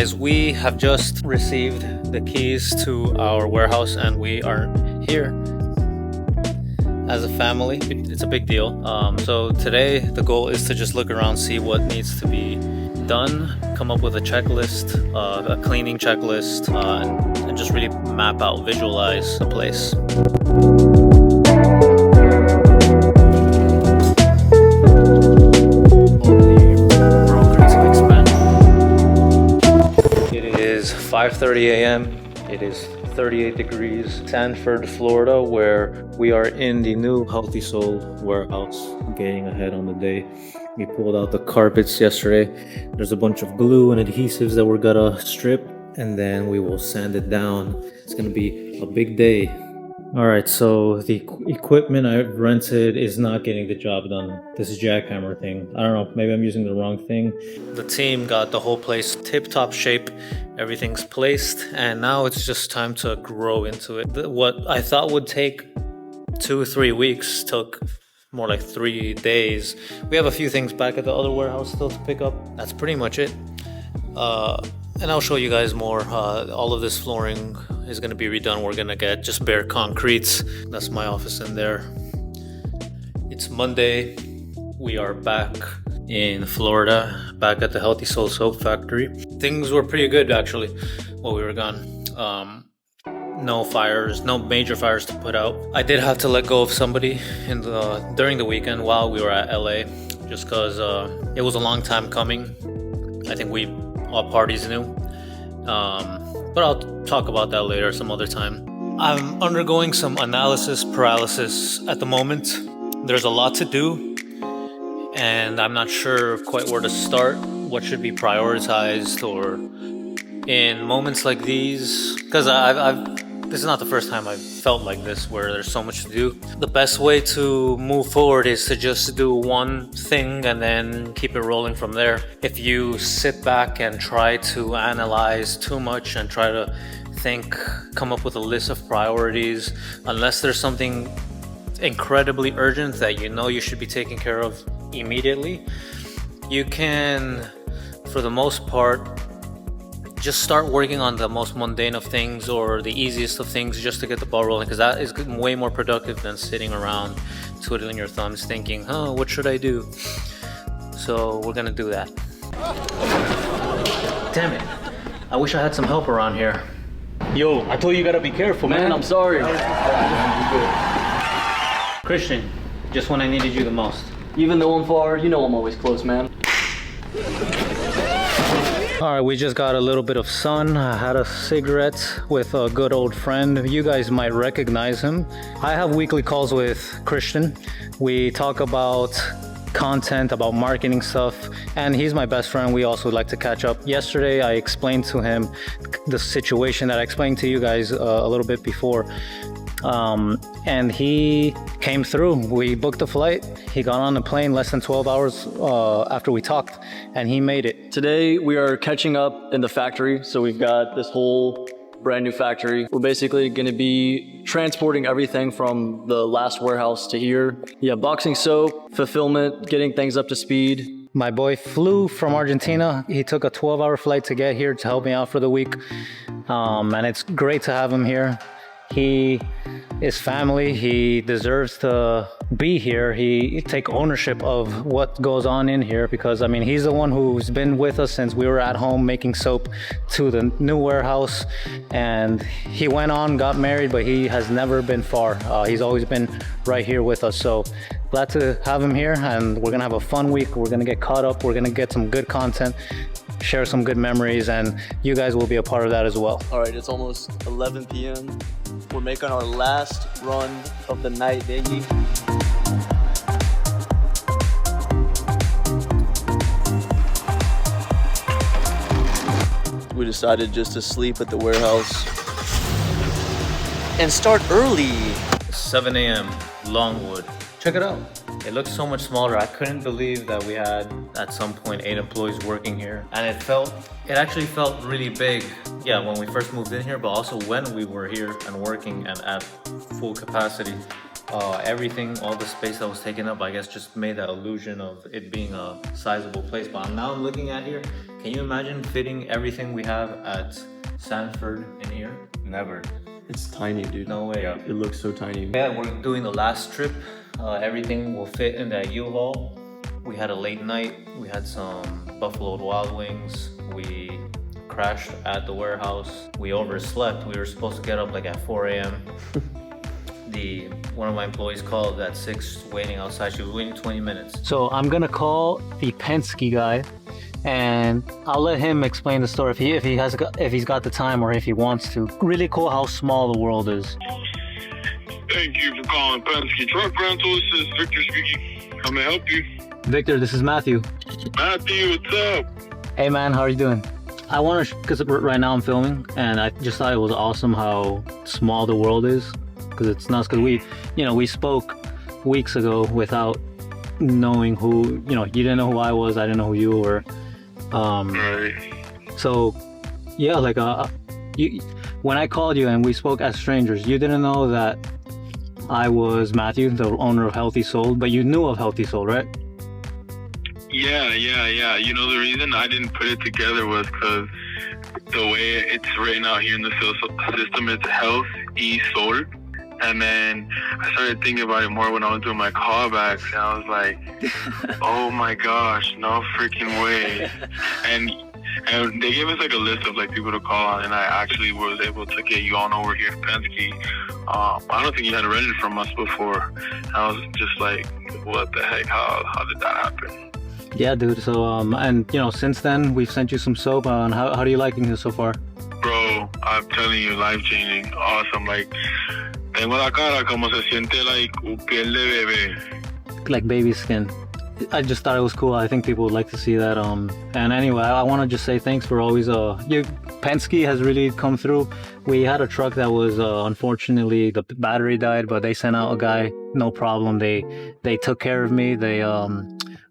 guys, we have just received the keys to our warehouse and we are here as a family. It's a big deal. So today the goal is to just look around, see what needs to be done, come up with a checklist, a cleaning checklist, and just really map out, visualize the place. It is 5:30 a.m. It is 38 degrees, Sanford, Florida, where we are in the new HealthySol warehouse, getting ahead on the day. We pulled out the carpets yesterday. There's a bunch of glue and adhesives that we're gonna strip, and then we will sand it down. It's gonna be a big day. All right, so the equipment I rented is not getting the job done. This jackhammer thing, I don't know, maybe I'm using the wrong thing. The team got the whole place tip-top shape. Everything's placed, and now it's just time to grow into it. What I thought would take 2-3 weeks took more like 3 days. We have a few things back at the other warehouse still to pick up. That's pretty much it. And I'll show you guys more. All of this flooring is gonna be redone. We're gonna get just bare concrete. That's my office in there. It's Monday. We are back in Florida, back at the HealthySol soap factory. Things were pretty good actually while we were gone. No fires, no major fires to put out. I did have to let go of somebody during the weekend while we were at LA, just because it was a long time coming. I think all parties knew. But I'll talk about that later some other time. I'm undergoing some analysis paralysis at the moment. There's a lot to do, and I'm not sure quite where to start, what should be prioritized, or in moments like these, because this is not the first time I've felt like this, where there's so much to do. The best way to move forward is to just do one thing and then keep it rolling from there. If you sit back and try to analyze too much and try to come up with a list of priorities, unless there's something incredibly urgent that you know you should be taking care of immediately, you can, for the most part, just start working on the most mundane of things or the easiest of things just to get the ball rolling, because that is way more productive than sitting around twiddling your thumbs thinking, oh, what should I do? So we're gonna do that. Damn it, I wish I had some help around here. Yo, I told you gotta be careful, man. I'm sorry. Christian, just when I needed you the most. Even though I'm far, you know I'm always close, man. All right, we just got a little bit of sun. I had a cigarette with a good old friend. You guys might recognize him. I have weekly calls with Christian. We talk about content, about marketing stuff, and he's my best friend. We also like to catch up. Yesterday, I explained to him the situation that I explained to you guys a little bit before. And he came through. We booked a flight. He got on the plane less than 12 hours after we talked, and he made it. Today we are catching up in the factory. So we've got this whole brand new factory. We're basically going to be transporting everything from the last warehouse to here. Yeah, boxing soap, fulfillment, getting things up to speed. My boy flew from Argentina. He took a 12-hour flight to get here to help me out for the week. And it's great to have him here. He is family. He deserves to be here. He take ownership of what goes on in here, because I mean, he's the one who's been with us since we were at home making soap to the new warehouse. And he went on, got married, but he has never been far. He's always been right here with us. So glad to have him here, and we're gonna have a fun week. We're gonna get caught up. We're gonna get some good content, share some good memories, and you guys will be a part of that as well. All right, it's almost 11 p.m. We're making our last run of the night, baby. We decided just to sleep at the warehouse and start early. 7 a.m. Longwood. Check it out. It looks so much smaller. I couldn't believe that we had at some point 8 employees working here, and it actually felt really big. Yeah, when we first moved in here, but also when we were here and working and at full capacity. Everything, all the space that was taken up, I guess just made that illusion of it being a sizable place. But now I'm looking at here, Can you imagine fitting everything we have at Sanford in here? Never. It's tiny, dude. No way. Yeah, it looks so tiny. Yeah, we're doing the last trip. Everything will fit in that U-Haul. We had a late night. We had some Buffalo Wild Wings. We crashed at the warehouse. We overslept. We were supposed to get up like at 4 a.m. One of my employees called at 6 waiting outside. She was waiting 20 minutes. So I'm gonna call the Penske guy, and I'll let him explain the story if he's got the time or if he wants to. Really cool how small the world is. Thank you for calling Penske Truck Rental. This is Victor speaking. How may I help you? Victor, this is Matthew. Matthew, what's up? Hey man, how are you doing? I want to, because right now I'm filming, and I just thought it was awesome how small the world is. Because it's nuts, because we spoke weeks ago without knowing who, you didn't know who I was, I didn't know who you were. Right. So, yeah, like, when I called you and we spoke as strangers, you didn't know that I was Matthew, the owner of HealthySol, but you knew of HealthySol, right? Yeah. You know, the reason I didn't put it together was because the way it's written out here in the system, it's HealthySol. And then I started thinking about it more when I was doing my callbacks, and I was like, oh my gosh, no freaking way. And they gave us like a list of like people to call on, and I actually was able to get you on over here to Penske. I don't think you had rented from us before. I was just like, what the heck? How did that happen? Yeah, dude. So, and since then we've sent you some soap. And how are you liking it so far? Bro, I'm telling you, life-changing, awesome. Like, tengo la cara como se siente like piel de bebé. Like baby skin. I just thought it was cool. I think people would like to see that. And anyway, I want to just say thanks for always. Penske has really come through. We had a truck that was unfortunately the battery died, but they sent out a guy, no problem. They took care of me. They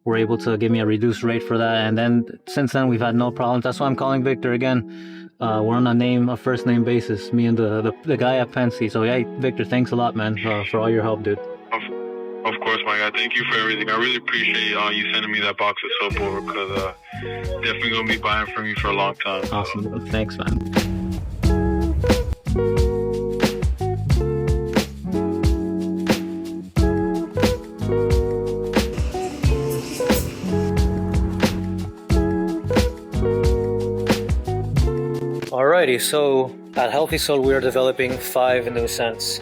were able to give me a reduced rate for that. And then since then we've had no problems. That's why I'm calling Victor again. We're on a first name basis, me and the guy at Penske. So yeah, Victor, thanks a lot, man, for all your help, dude. Of course, my guy. Thank you for everything. I really appreciate you sending me that box of soap over, because definitely gonna be buying from you for a long time. Awesome. Thanks, man. Alrighty, so at HealthySol we are developing 5 new scents.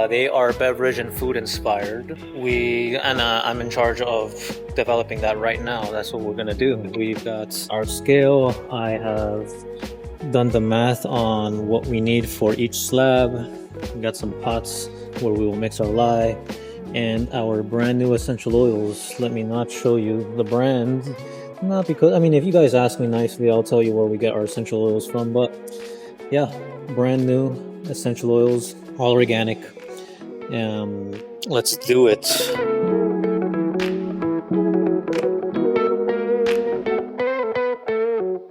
They are beverage and food inspired. I'm in charge of developing that right now. That's what we're gonna do. We've got our scale. I have done the math on what we need for each slab. We got some pots where we will mix our lye, and our brand new essential oils. Let me not show you the brand. Not because, if you guys ask me nicely, I'll tell you where we get our essential oils from, but yeah, brand new essential oils, all organic. Let's do it.